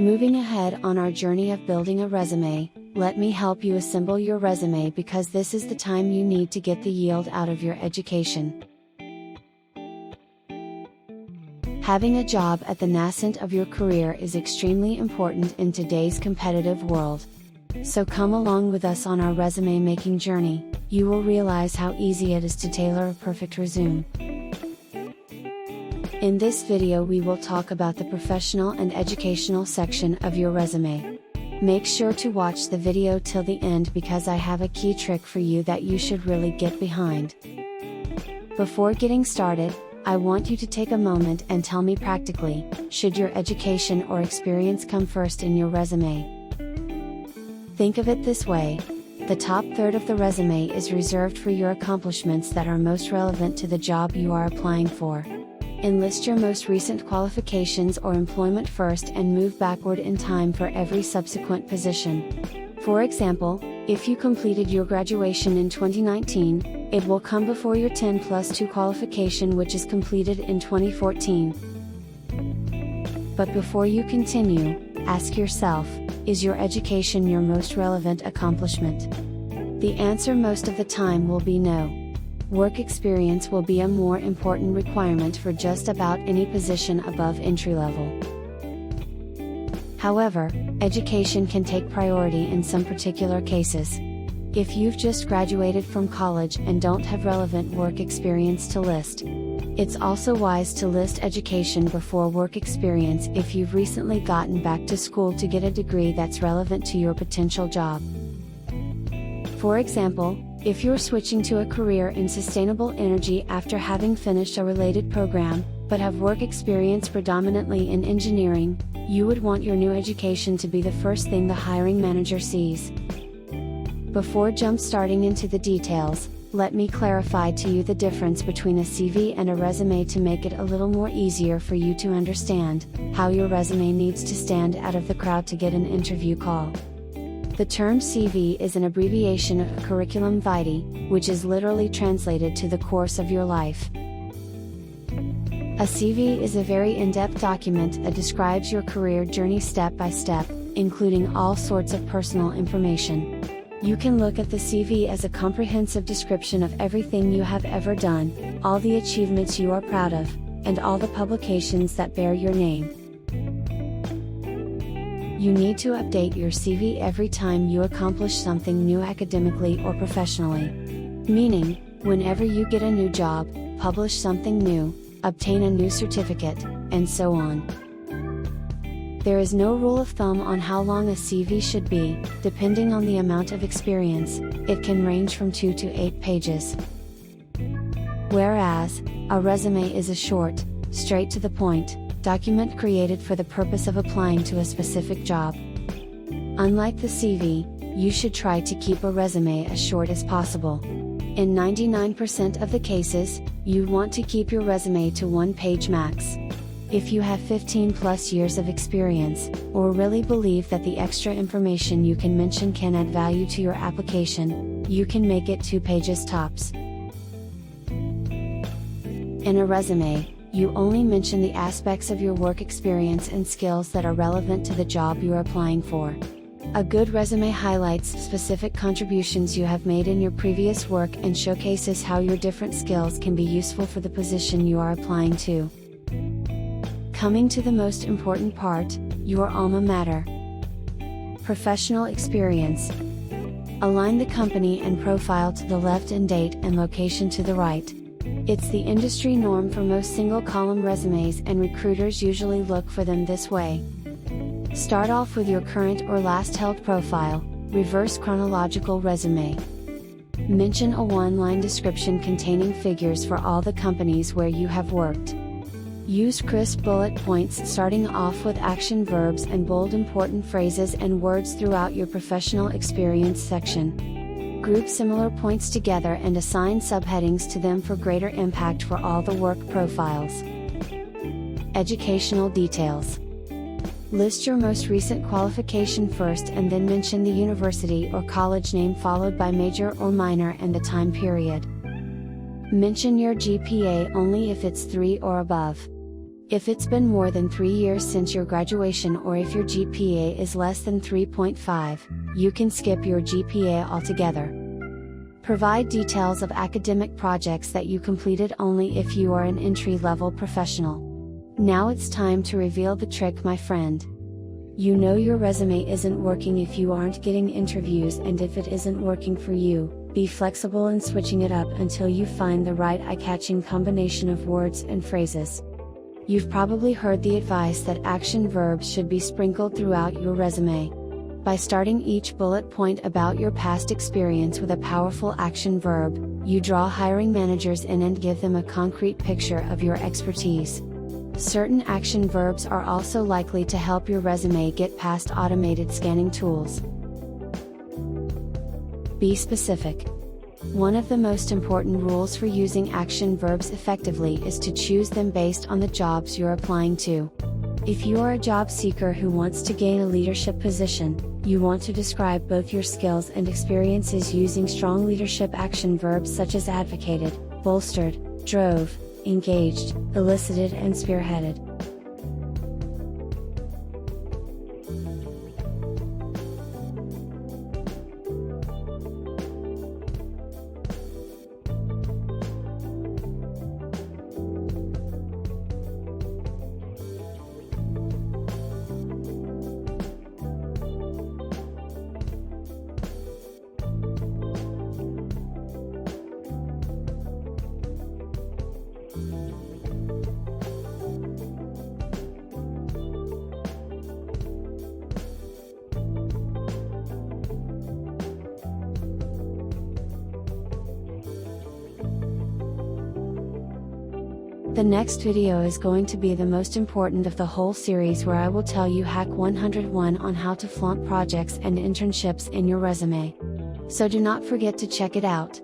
Moving ahead on our journey of building a resume, let me help you assemble your resume because this is the time you need to get the yield out of your education. Having a job at the nascent of your career is extremely important in today's competitive world. So come along with us on our resume making journey. You will realize how easy it is to tailor a perfect resume. In this video we will talk about the professional and educational section of your resume. Make sure to watch the video till the end because I have a key trick for you that you should really get behind. Before getting started, I want you to take a moment and tell me practically, should your education or experience come first in your resume? Think of it this way. The top third of the resume is reserved for your accomplishments that are most relevant to the job you are applying for. Enlist your most recent qualifications or employment first and move backward in time for every subsequent position. For example, if you completed your graduation in 2019, it will come before your 10+2 qualification which is completed in 2014. But before you continue, ask yourself, is your education your most relevant accomplishment? The answer most of the time will be no. Work experience will be a more important requirement for just about any position above entry level. However, education can take priority in some particular cases. If you've just graduated from college and don't have relevant work experience to list, it's also wise to list education before work experience if you've recently gotten back to school to get a degree that's relevant to your potential job. For example, if you're switching to a career in sustainable energy after having finished a related program, but have work experience predominantly in engineering, you would want your new education to be the first thing the hiring manager sees. Before jump-starting into the details, let me clarify to you the difference between a CV and a resume to make it a little more easier for you to understand how your resume needs to stand out of the crowd to get an interview call. The term CV is an abbreviation of curriculum vitae, which is literally translated to the course of your life. A CV is a very in-depth document that describes your career journey step by step, including all sorts of personal information. You can look at the CV as a comprehensive description of everything you have ever done, all the achievements you are proud of, and all the publications that bear your name. You need to update your CV every time you accomplish something new academically or professionally. Meaning, whenever you get a new job, publish something new, obtain a new certificate, and so on. There is no rule of thumb on how long a CV should be, depending on the amount of experience. It can range from 2 to 8 pages. Whereas, a resume is a short, straight to the point, document created for the purpose of applying to a specific job. Unlike the CV, you should try to keep a resume as short as possible. In 99% of the cases, you want to keep your resume to 1 page max. If you have 15+ years of experience, or really believe that the extra information you can mention can add value to your application, you can make it 2 pages tops. In a resume, you only mention the aspects of your work experience and skills that are relevant to the job you are applying for. A good resume highlights specific contributions you have made in your previous work and showcases how your different skills can be useful for the position you are applying to. Coming to the most important part, your alma mater. Professional experience. Align the company and profile to the left and date and location to the right. It's the industry norm for most single-column resumes and recruiters usually look for them this way. Start off with your current or last held profile, reverse chronological resume. Mention a one-line description containing figures for all the companies where you have worked. Use crisp bullet points starting off with action verbs and bold important phrases and words throughout your professional experience section. Group similar points together and assign subheadings to them for greater impact for all the work profiles. Educational details. List your most recent qualification first and then mention the university or college name followed by major or minor and the time period. Mention your GPA only if it's 3 or above. If it's been more than 3 years since your graduation or if your GPA is less than 3.5, you can skip your GPA altogether. Provide details of academic projects that you completed only if you are an entry-level professional. Now it's time to reveal the trick, my friend. You know your resume isn't working if you aren't getting interviews, and if it isn't working for you, be flexible in switching it up until you find the right eye-catching combination of words and phrases. You've probably heard the advice that action verbs should be sprinkled throughout your resume. By starting each bullet point about your past experience with a powerful action verb, you draw hiring managers in and give them a concrete picture of your expertise. Certain action verbs are also likely to help your resume get past automated scanning tools. Be specific. One of the most important rules for using action verbs effectively is to choose them based on the jobs you're applying to. If you are a job seeker who wants to gain a leadership position, you want to describe both your skills and experiences using strong leadership action verbs such as advocated, bolstered, drove, engaged, elicited, and spearheaded. The next video is going to be the most important of the whole series, where I will tell you hack 101 on how to flaunt projects and internships in your resume. So do not forget to check it out.